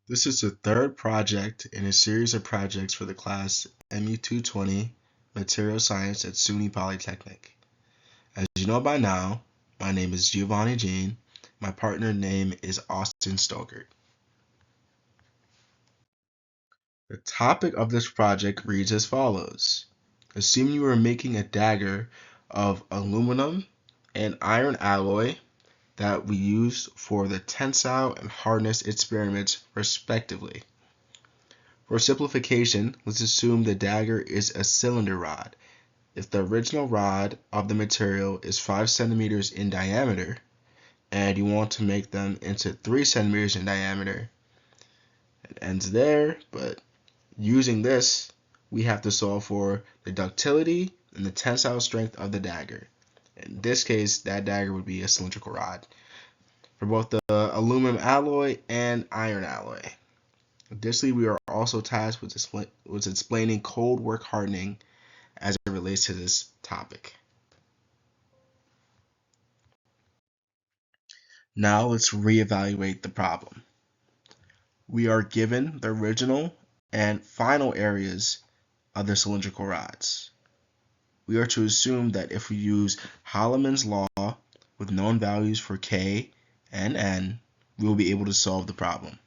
This is the third project in a series of projects for the class ME220 Material Science at SUNY Polytechnic. As you know by now, my name is Giovanni Jean. My partner name is Austin Stokert. The topic of this project reads as follows. Assume you are making a dagger of aluminum and iron alloy that we use for the tensile and hardness experiments respectively. For simplification, let's assume the dagger is a cylinder rod. If the original rod of the material is 5 centimeters in diameter, and you want to make them into 3 centimeters in diameter, it ends there, but using this, we have to solve for the ductility and the tensile strength of the dagger. In this case, that dagger would be a cylindrical rod for both the aluminum alloy and iron alloy. Additionally, we are also tasked with explaining cold work hardening as it relates to this topic. Now let's reevaluate the problem. We are given the original and final areas of the cylindrical rods. We are to assume that if we use Holloman's law with known values for K and N, we will be able to solve the problem.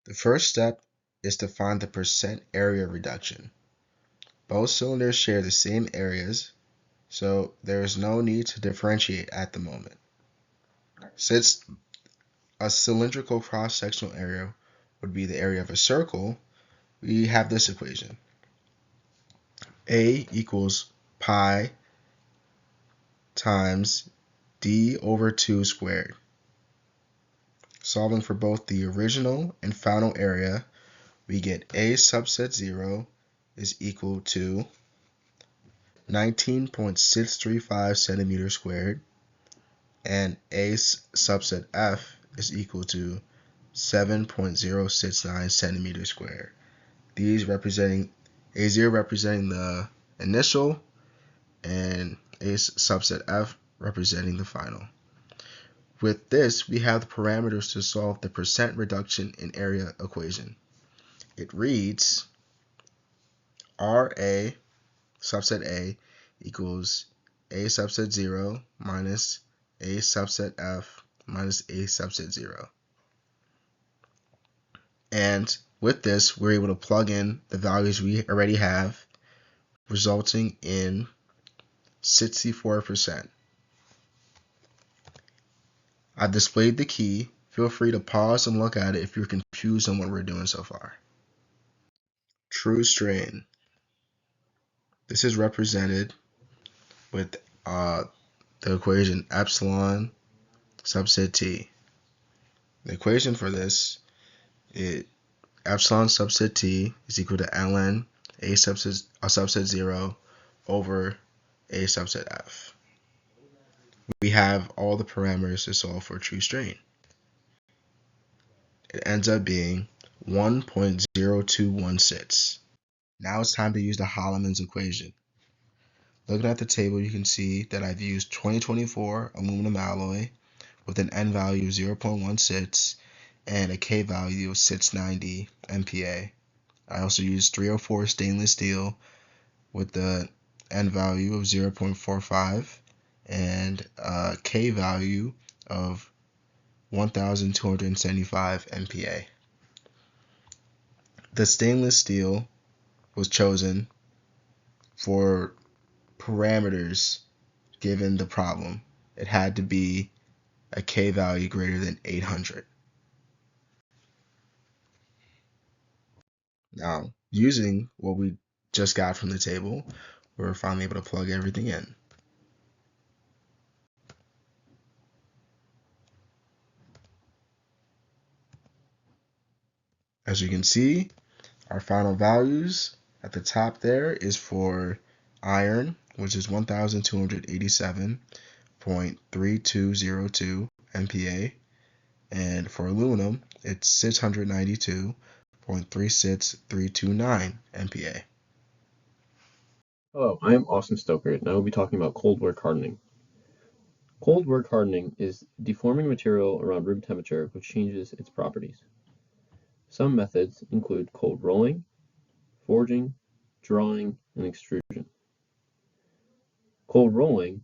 The first step is to find the percent area reduction. Both cylinders share the same areas, so there is no need to differentiate at the moment. Since a cylindrical cross-sectional area would be the area of a circle, we have this equation. A equals pi times d over 2 squared. Solving for both the original and final area, we get A subset 0 is equal to 19.635 centimeters squared, and A subset F is equal to 7.069 centimeters squared. These representing A0 representing the initial and A subset F representing the final. With this, we have the parameters to solve the percent reduction in area equation. It reads RA subset A equals A subset 0 minus A subset F minus A subset 0. And with this, we're able to plug in the values we already have, resulting in 64%. I've displayed the key. Feel free to pause and look at it if you're confused on what we're doing so far. True strain. This is represented with the equation epsilon subset t. The equation for this is epsilon subset t is equal to ln a subset 0 over a subset f. We have all the parameters to solve for true strain. It ends up being 1.0216. Now it's time to use the Holloman's equation. Looking at the table, you can see that I've used 2024 aluminum alloy with an N value of 0.16 and a K value of 690 MPa. I also used 304 stainless steel with the N value of 0.45 and a K value of 1,275 MPa. The stainless steel was chosen for parameters given the problem. It had to be a K value greater than 800. Now, using what we just got from the table, we're finally able to plug everything in. As you can see, our final values at the top there is for iron, which is 1,287.3202 MPa, and for aluminum, it's 692.36329 MPa. Hello, I am Austin Stokert, and I will be talking about cold work hardening. Cold work hardening is deforming material around room temperature which changes its properties. Some methods include cold rolling, forging, drawing, and extrusion. Cold rolling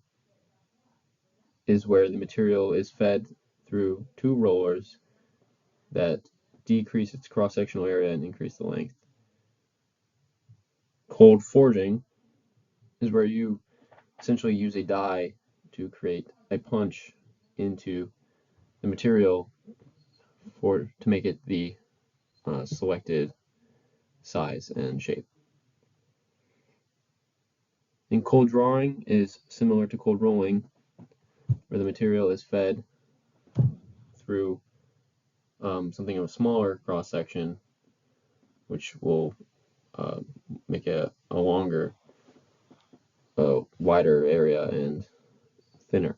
is where the material is fed through two rollers that decrease its cross-sectional area and increase the length. Cold forging is where you essentially use a die to create a punch into the material to make it the selected size and shape. And cold drawing is similar to cold rolling, where the material is fed through something of a smaller cross section, which will make a longer, wider area and thinner.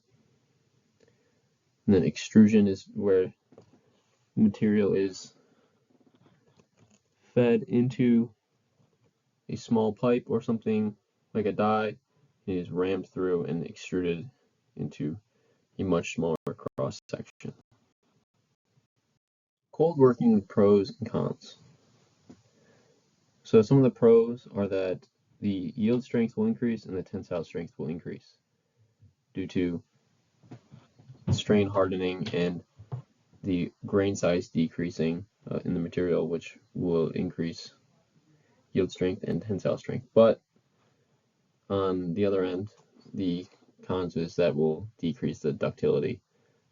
And then extrusion is where the material is fed into a small pipe or something like a die, and is rammed through and extruded into a much smaller cross section. Cold working pros and cons. So some of the pros are that the yield strength will increase and the tensile strength will increase due to strain hardening and the grain size decreasing in the material, which will increase yield strength and tensile strength. But on the other end, the cons is that will decrease the ductility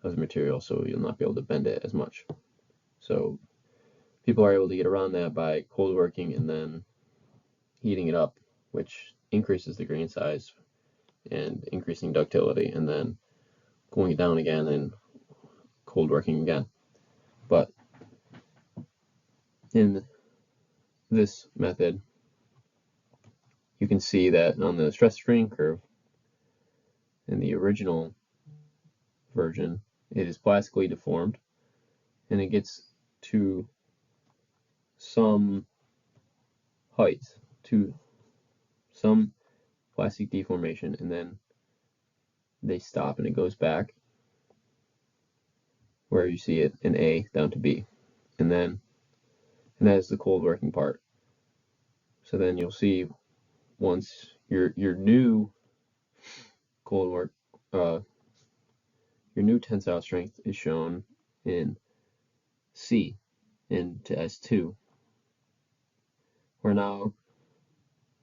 of the material, so you'll not be able to bend it as much. So people are able to get around that by cold working and then heating it up, which increases the grain size and increasing ductility, and then cooling it down again and cold working again. But in this method, you can see that on the stress strain curve in the original version, it is plastically deformed, and it gets to some height, to some plastic deformation, and then they stop and it goes back where you see it in A down to B, and that is the cold working part. So then you'll see once your new cold work, your new tensile strength is shown in C into S2, where now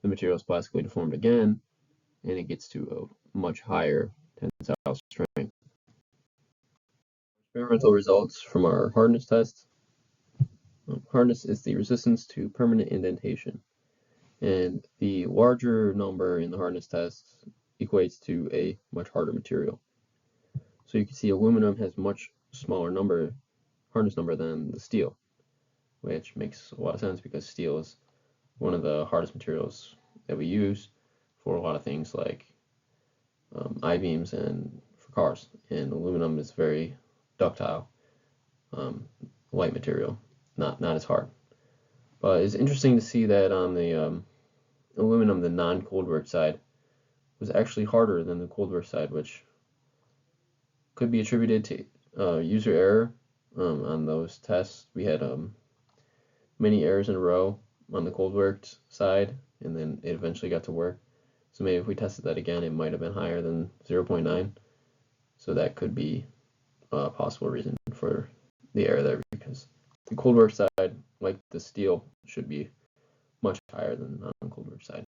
the material is plastically deformed again, and it gets to a much higher tensile strength. Experimental results from our hardness test. Hardness is the resistance to permanent indentation, and the larger number in the hardness test equates to a much harder material. So you can see aluminum has much smaller hardness number than the steel, which makes a lot of sense because steel is one of the hardest materials that we use for a lot of things like I-beams and for cars, and aluminum is very ductile, light material, not as hard. But it's interesting to see that on the aluminum, the non-cold work side was actually harder than the cold work side, which could be attributed to user error on those tests. We had many errors in a row on the cold worked side, and then it eventually got to work. So maybe if we tested that again, it might have been higher than 0.9. So that could be a possible reason for the error there, because the cold work side, like the steel, should be much higher than the non-cold work side.